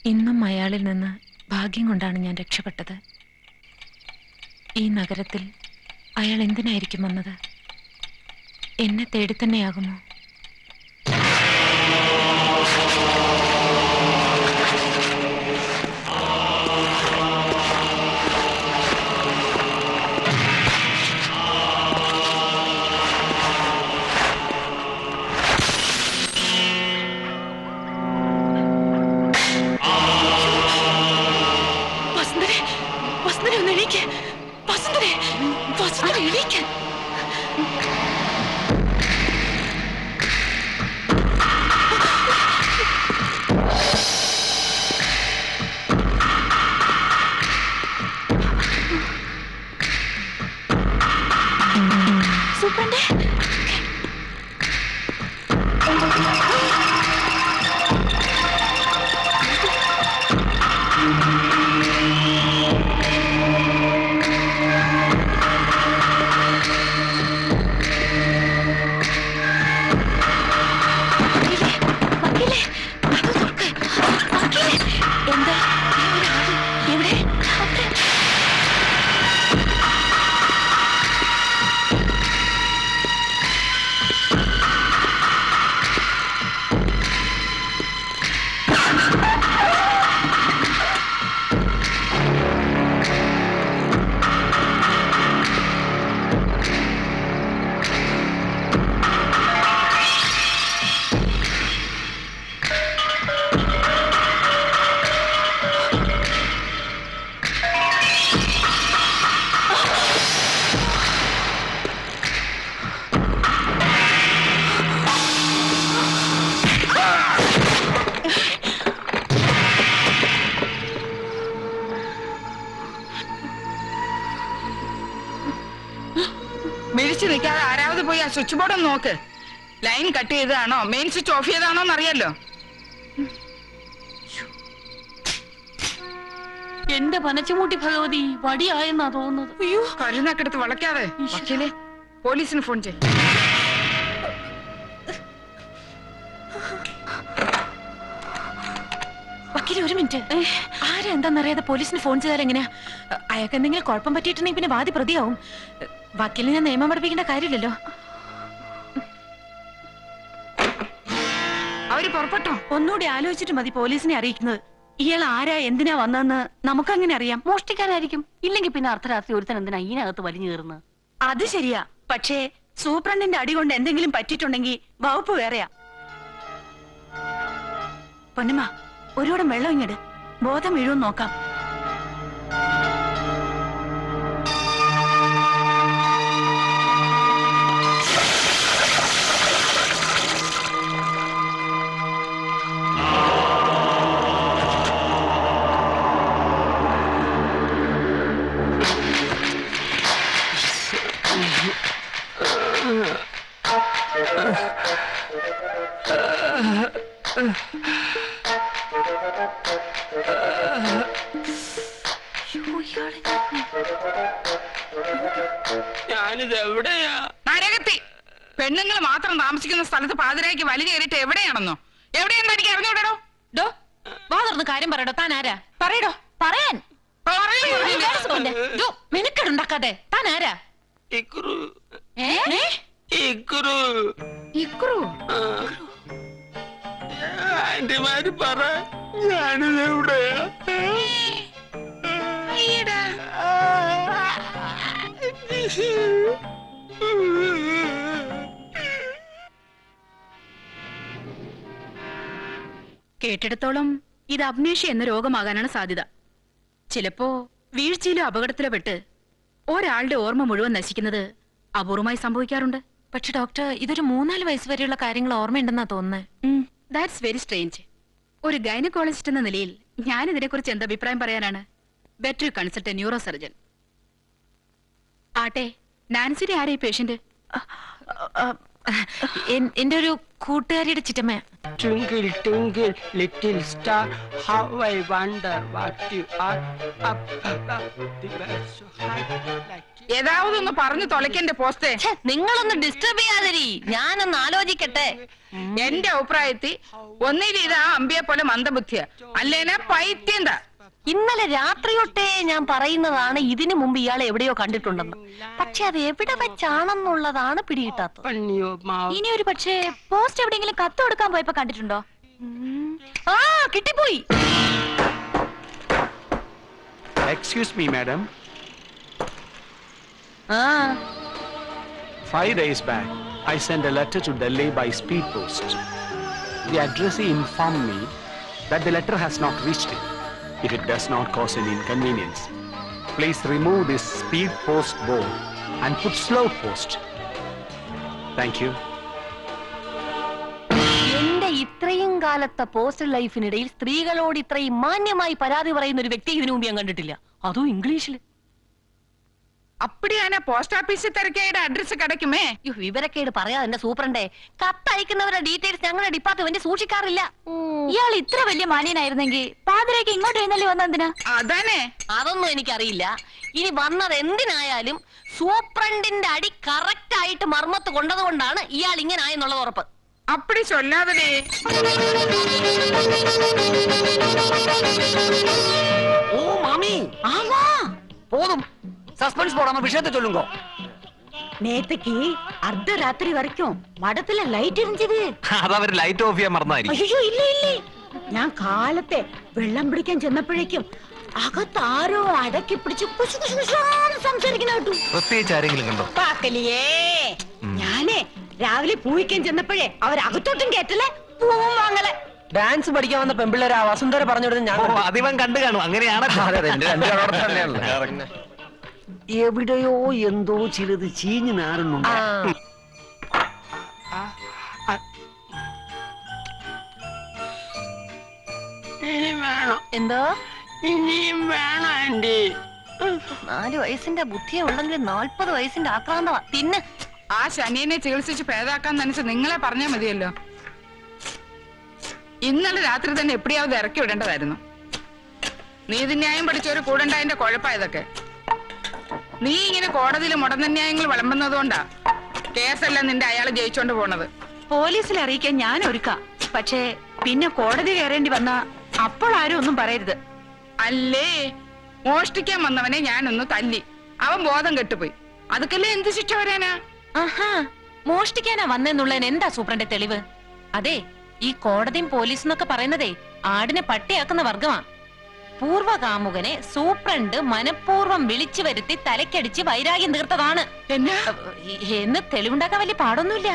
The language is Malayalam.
ഇന്നും അയാളിൽ നിന്ന് ഭാഗ്യം കൊണ്ടാണ് ഞാൻ രക്ഷപ്പെട്ടത്. ഈ നഗരത്തിൽ അയാൾ എന്തിനായിരിക്കും വന്നത്? എന്നെ തേടി തന്നെയാകുമോ? സ്വിച്ച് ബോർഡ് ഒന്ന് നോക്ക്. ലൈൻ കട്ട് ചെയ്തതാണോ മെയിൻ സ്വിച്ച് ഓഫ് ചെയ്താണോ എന്നറിയാലോ. എന്റെ പനച്ചുമൂട്ടി ഭഗവതി വടിയായെന്നാ തോന്നുന്നത്. അയ്യോ, കരുന്നക്കെടുത്ത് വളയ്ക്കാതെ. വക്കീലേ, പോലീസിന് ഫോൺ ചെയ്. വക്കീല്, ഒരു മിനിറ്റ്. ആരാ എന്താന്നറിയാതെ പോലീസിന് ഫോൺ ചെയ്താൽ എങ്ങനെയാ? അയാൾക്ക് എന്തെങ്കിലും കുഴപ്പം പറ്റിയിട്ടുണ്ടെങ്കിൽ പിന്നെ വാദി പ്രതിയാവും. വക്കീലിന് ഞാൻ നിയമം പഠിപ്പിക്കേണ്ട കാര്യമില്ലല്ലോ. അവര് പുറപ്പെട്ടോ? ഒന്നുകൂടി ആലോചിച്ചിട്ട് മതി പോലീസിനെ അറിയിക്കുന്നത്. ഇയാൾ ആരാ, എന്തിനാ വന്നതെന്ന് നമുക്കങ്ങനെ അറിയാം. മോഷ്ടിക്കാനായിരിക്കും. ഇല്ലെങ്കിൽ പിന്നെ അർദ്ധരാത്രി ഒരുത്തൻ എന്തിനാ ഇതിനകത്ത് വലിഞ്ഞു കയറുന്നത്? അത് ശരിയാ. പക്ഷേ സൂപ്രണ്ടിന്റെ അടി കൊണ്ട് എന്തെങ്കിലും പറ്റിയിട്ടുണ്ടെങ്കിൽ വകുപ്പ് വേറെയാ. പൊന്നമ്മ, ഒരുകൂടെ വെള്ളം ഇങ്ങട്. ബോധം വീഴുമെന്ന് നോക്കാം. ഞാനിത് എവിടെയാ? നരകത്തി. പെണ്ണുങ്ങൾ മാത്രം താമസിക്കുന്ന സ്ഥലത്ത് പാതിരായ്ക്ക് വലിഞ്ഞു കയറിയിട്ട് എവിടെയാണെന്നോ? എവിടെയാണെന്ന് എനിക്ക് അറിഞ്ഞുകൂടോ? ഡോ, വാ തുറന്ന് കാര്യം പറയടോ. താൻ ആരാ? പറയടോ. പറയാൻ മെനക്കെടുണ്ടാക്കാതെ. താൻ ആരാ? ഇക്രു. ആന്റിമാര് പറ, ഞാനിത് എവിടെയാ? കേട്ടിടത്തോളം ഇത് അപ്നേഷ്യ എന്ന രോഗമാകാനാണ് സാധ്യത. ചിലപ്പോ വീഴ്ചയിലോ അപകടത്തിലോ പെട്ട് ഒരാളുടെ ഓർമ്മ മുഴുവൻ നശിക്കുന്നത് അപൂർവമായി സംഭവിക്കാറുണ്ട്. പക്ഷെ ഡോക്ടർ, ഇതൊരു 3-4 വയസ്സ് വരെയുള്ള കാര്യങ്ങൾ ഓർമ്മയുണ്ടെന്നാ തോന്നുന്നത്. That's very strange. ഒരു ഗൈനക്കോളജിസ്റ്റ് എന്ന നിലയിൽ ഞാൻ ഇതിനെക്കുറിച്ച് എന്ത് അഭിപ്രായം പറയാനാണ്? Better consult A neuro surgeon. ആട്ടെ, നാൻസിയുടെ ആരാ ഈ പേഷ്യന്റ്? എന്റെ ഒരു കൂട്ടുകാരിയുടെ ചിറ്റമ്മ. Twinkle, twinkle, little star, how I wonder what you are. Up, up, up, the birds so high, like ഏതാവതൊന്ന് പറഞ്ഞു തൊലയ്ക്കെന്റെ പോസ്റ്റേ. നിങ്ങളൊന്ന് ഡിസ്റ്റർബ് ചെയ്യാതിരി, ഞാനൊന്ന് ആലോചിക്കട്ടെ. എന്റെ അഭിപ്രായത്തിൽ ഒന്നിൽ ഇതാ അമ്പിയെ പോലെ മന്ദബുദ്ധിയ, അല്ലേനാ പൈത്യന്താ. ഇന്നലെ രാത്രി തൊട്ടേ ഞാൻ പറയുന്നതാണ് ഇതിനു മുമ്പ് ഇയാളെ എവിടെയോ കണ്ടിട്ടുണ്ടെന്ന്. പക്ഷെ അത് എവിടെ വെച്ചാണെന്നുള്ളതാണ് പിടികിട്ടാത്തത്. ഇനി ഒരു പക്ഷേ പോസ്റ്റ് എവിടെയെങ്കിലും കത്ത് കൊടുക്കാൻ പോയപ്പോ കണ്ടിട്ടുണ്ടോ? ആ കിട്ടിപ്പോയി. Excuse me, madam. 5 days back, I sent a letter to Delhi by speed post. The addressee informed me that the letter has not reached him. If it does not cause any inconvenience, please remove this speed post board and put slow post. Thank you. എന്റെ ഇത്രയും കാലത്തെ പോസ്റ്റൽ ലൈഫിനിടയിൽ സ്ത്രീകളോട് ഇത്രയും മാന്യമായി പരാതി പറയുന്ന ഒരു വ്യക്തി ഇതിനു മുമ്പ് ഞാൻ കണ്ടിട്ടില്ല, അതും ഇംഗ്ലീഷിൽ. അപ്പടിയാനാ പോസ്റ്റ് ഓഫീസിൽ തിരക്കേടെ അഡ്രസ് കിടക്കുമേ. വിവരക്കേട് പറയാതെ എന്റെ സൂപ്രണ്ടേ, കത്തയക്കുന്നവരുടെ ഡീറ്റെയിൽസ് ഞങ്ങളുടെ ഡിപ്പാർട്ട്മെന്റ് സൂക്ഷിക്കാറില്ല. ഇയാൾ ഇത്ര വലിയ മാന്യനായിരുന്നെങ്കിൽ പാതിരേക്ക് ഇങ്ങോട്ട് എഴുന്നള്ളി വന്നെന്തിനാ? അതന്നെ. അതൊന്നും എനിക്കറിയില്ല. ഇനി വന്നത് എന്തിനായാലും സൂപ്രണ്ടിന്റെ അടി കറക്റ്റ് ആയിട്ട് മർമ്മത്ത് കൊണ്ടതുകൊണ്ടാണ് ഇയാൾ ഇങ്ങനെ ആയെന്നുള്ളത് ഉറപ്പ്. അപ്പടി ചൊല്ലാതെ. ஓ மாமி, ആമാ போதும். சஸ்பென்ஸ் போடாம விஷயத்தை சொல்லுங்க. நேத்துக்கு அர்த்தராத்திரி வரைக்கும் மடத்துல லைட் எரிஞ்சது. അത് അവര് ലൈറ്റ് ഓഫ് ചെയ്യാൻ മറന്നായിരിക്കും. അയ്യോ ഇല്ല ഇല്ല, ഞാൻ കാലത്തെ വെള്ളം പിടിക്കാൻ ചെന്നപ്പോഴേക്കും അകത്താരോ അടക്കി പിടിച്ച് കുശു കുശു കുശാന്ന് സംസാരിക്കുന്ന കേട്ടു. പ്രത്യേകിച്ച് ആരെങ്കിലും കണ്ടോ? പാക്കലിയേ, ഞാനേ രാവിലെ പൂവിക്കാൻ ചെന്നപ്പോഴേ അവരകത്തോട്ടും കേട്ടല്ലേ പൂവും വാങ്ങലേ. ഡാൻസ് പഠിക്കാൻ വന്ന പെമ്പിള്ളേരാ വസുന്ധര പറഞ്ഞിടുന്നത് ഞാൻ ഓ, അതിവൻ കണ്ടു കാണും. അങ്ങനെയാണ്. എവിടെയോ എന്തോ ചിലത് ചീഞ്ഞു നാറുന്നുണ്ട്. ഇനി വേണം, എന്തോ ഇനിയും വേണം ആന്റി. 4 വയസ്സിന്റെ ബുദ്ധിയെ ഉള്ളെങ്കിൽ 40 വയസ്സിന്റെ ആക്രാന്തമാ. പിന്നെ ആ ശനിയെ ചികിത്സിച്ച് ഭേദാക്കാൻ നനച്ച് നിങ്ങളെ പറഞ്ഞാൽ മതിയല്ലോ. ഇന്നലെ രാത്രി തന്നെ എപ്പിടിയാവത് ഇറക്കി വിടേണ്ടതായിരുന്നു. നീതിന്യായം പഠിച്ചൊരു കൂടണ്ടായതിന്റെ കുഴപ്പമായതൊക്കെ. നീ ഇങ്ങനെ കോടതിയിൽ മുടന്തന്യായങ്ങൾ വിളമ്പുന്നതുകൊണ്ടാ കേസെല്ലാം നിന്റെ അയാള് ജയിച്ചോണ്ട് പോണത്. പോലീസിൽ അറിയിക്കാൻ ഞാൻ ഒരുക്കാം. പക്ഷേ പിന്നെ കോടതി കയറേണ്ടി വന്ന അപ്പോൾ ആരും ഒന്നും പറയരുത്. അല്ലേ, മോഷ്ടിക്കാൻ വന്നവനെ ഞാനൊന്ന് തല്ലി, അവൻ ബോധം കെട്ടുപോയി. അതൊക്കെല്ലേ എന്ത് ശിക്ഷ വരാനാ? ആഹാ, മോഷ്ടിക്കാനാ വന്നെന്നുള്ളതിന് എന്താ സൂപ്രണ്ട് തെളിവ്? അതെ, ഈ കോടതിയും പോലീസ് എന്നൊക്കെ പറയുന്നതേ ആടിനെ പട്ടിയാക്കുന്ന വർഗമാ. പൂർവകാമുകനെ സൂപ്രണ്ട് മനഃപൂർവ്വം വിളിച്ചു വരുത്തി തലക്കടിച്ച് വൈരാഗ്യം തീർത്തതാണ് എന്നാ എന്ന് തെളിവുണ്ടാക്കാൻ വലിയ പാടൊന്നുമില്ല.